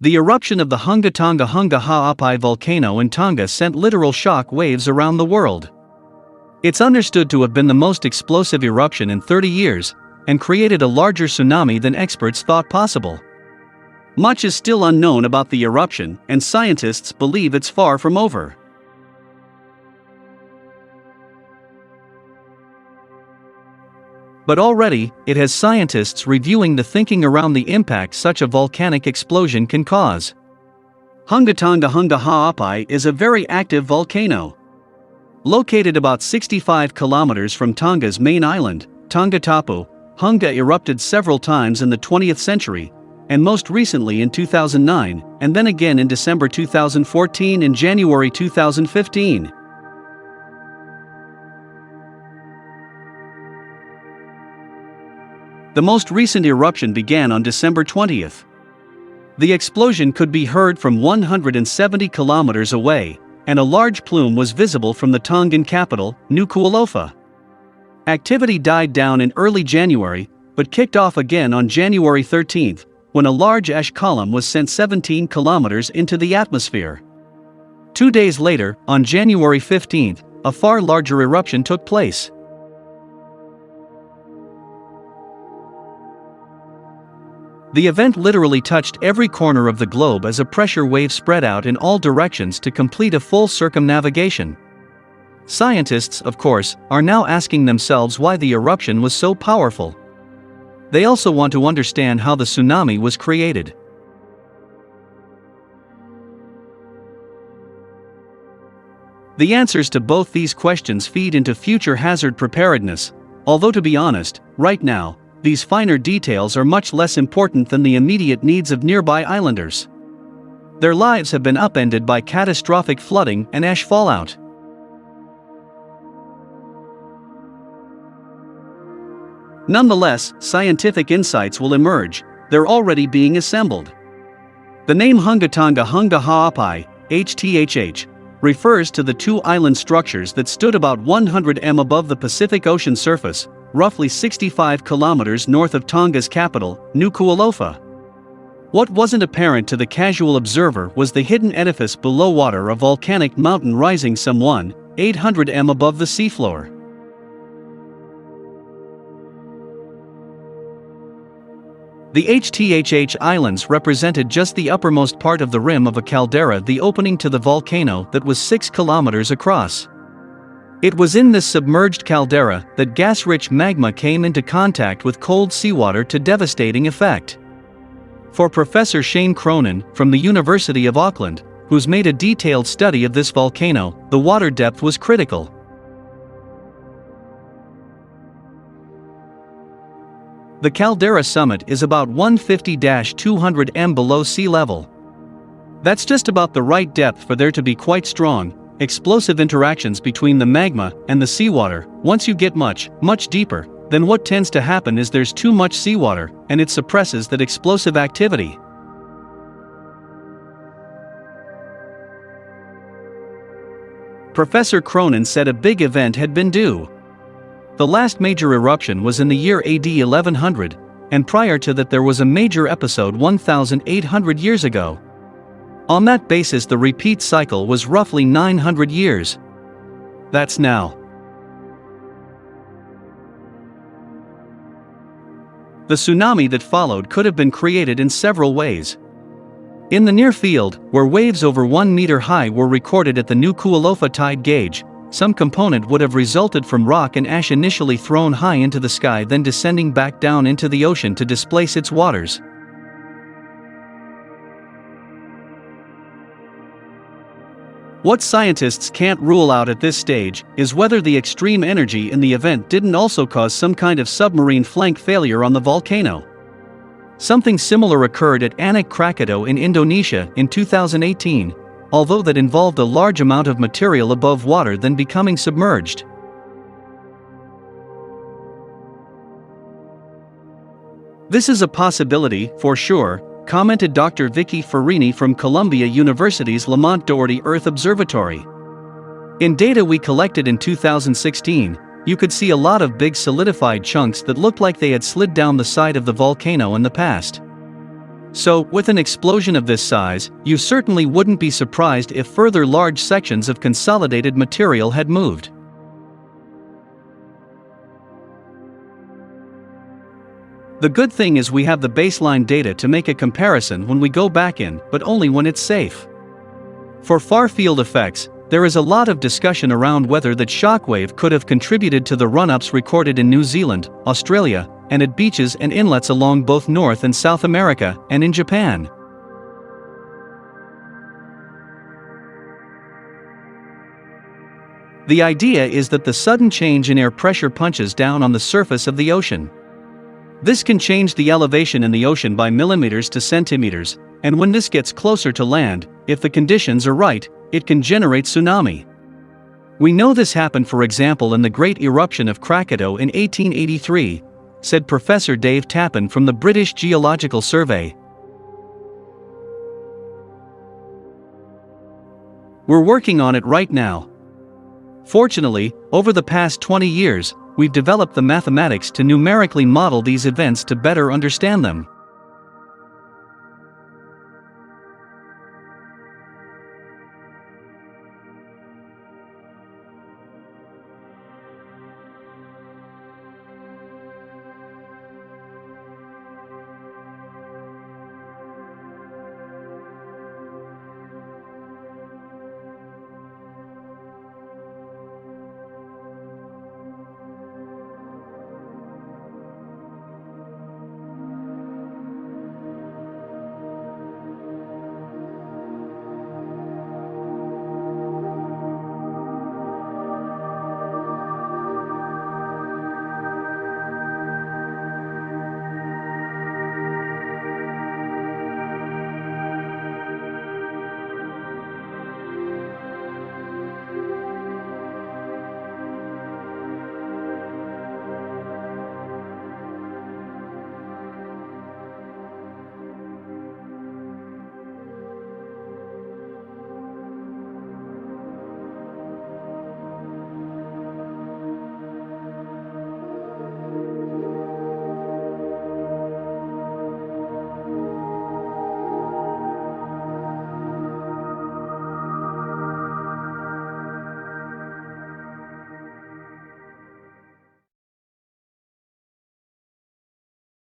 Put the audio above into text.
The eruption of the Ha'apai volcano in Tonga sent literal shock waves around the world. It's understood to have been the most explosive eruption in 30 years, and created a larger tsunami than experts thought possible. Much is still unknown about the eruption, and scientists believe it's far from over. But already, it has scientists reviewing the thinking around the impact such a volcanic explosion can cause. Ha'apai is a very active volcano. Located about 65 kilometers from Tonga's main island, Tongatapu, Hunga erupted several times in the 20th century, and most recently in 2009, and then again in December 2014 and January 2015. The most recent eruption began on December 20th. The explosion could be heard from 170 kilometers away, and a large plume was visible from the Tongan capital, Nuku'alofa. Activity died down in early January, but kicked off again on January 13th, when a large ash column was sent 17 kilometers into the atmosphere. 2 days later, on January 15th, a far larger eruption took place. The event literally touched every corner of the globe as a pressure wave spread out in all directions to complete a full circumnavigation. Scientists, of course, are now asking themselves why the eruption was so powerful. They also want to understand how the tsunami was created. The answers to both these questions feed into future hazard preparedness, although to be honest, right now, these finer details are much less important than the immediate needs of nearby islanders. Their lives have been upended by catastrophic flooding and ash fallout. Nonetheless, scientific insights will emerge. They're already being assembled. The name Ha'apai, HTHH, refers to the two island structures that stood about 100 m above the Pacific Ocean surface, roughly 65 kilometers north of Tonga's capital, Nuku'alofa. What wasn't apparent to the casual observer was the hidden edifice below water, a volcanic mountain rising some 1,800 m above the seafloor. The HTHH Islands represented just the uppermost part of the rim of a caldera, the opening to the volcano that was 6 kilometers across. It was in this submerged caldera that gas-rich magma came into contact with cold seawater to devastating effect. For Professor Shane Cronin, from the University of Auckland, who's made a detailed study of this volcano, the water depth was critical. The caldera summit is about 150-200 m below sea level. That's just about the right depth for there to be quite strong, explosive interactions between the magma and the seawater. Once you get much deeper, then what tends to happen is there's too much seawater, and it suppresses that explosive activity. Professor Cronin said a big event had been due. The last major eruption was in the year AD 1100, and prior to that there was a major episode 1,800 years ago. On that basis, the repeat cycle was roughly 900 years. That's now. The tsunami that followed could have been created in several ways. In the near field, where waves over 1 meter high were recorded at the Nuku'alofa tide gauge, some component would have resulted from rock and ash initially thrown high into the sky, then descending back down into the ocean to displace its waters. What scientists can't rule out at this stage is whether the extreme energy in the event didn't also cause some kind of submarine flank failure on the volcano. Something similar occurred at Anak Krakatau in Indonesia in 2018, although that involved a large amount of material above water then becoming submerged. This is a possibility, for sure, commented Dr. Vicky Farini from Columbia University's Lamont Doherty Earth Observatory. In data we collected in 2016, you could see a lot of big solidified chunks that looked like they had slid down the side of the volcano in the past. So, with an explosion of this size, you certainly wouldn't be surprised if further large sections of consolidated material had moved. The good thing is we have the baseline data to make a comparison when we go back in, but only when it's safe. For far-field effects, there is a lot of discussion around whether that shockwave could have contributed to the run-ups recorded in New Zealand, Australia, and at beaches and inlets along both North and South America, and in Japan. The idea is that the sudden change in air pressure punches down on the surface of the ocean. This can change the elevation in the ocean by millimeters to centimeters, and when this gets closer to land, if the conditions are right, it can generate tsunami. We know this happened, for example, in the Great Eruption of Krakatoa in 1883, said Professor Dave Tappan from the British Geological Survey. We're working on it right now. Fortunately, over the past 20 years, we've developed the mathematics to numerically model these events to better understand them.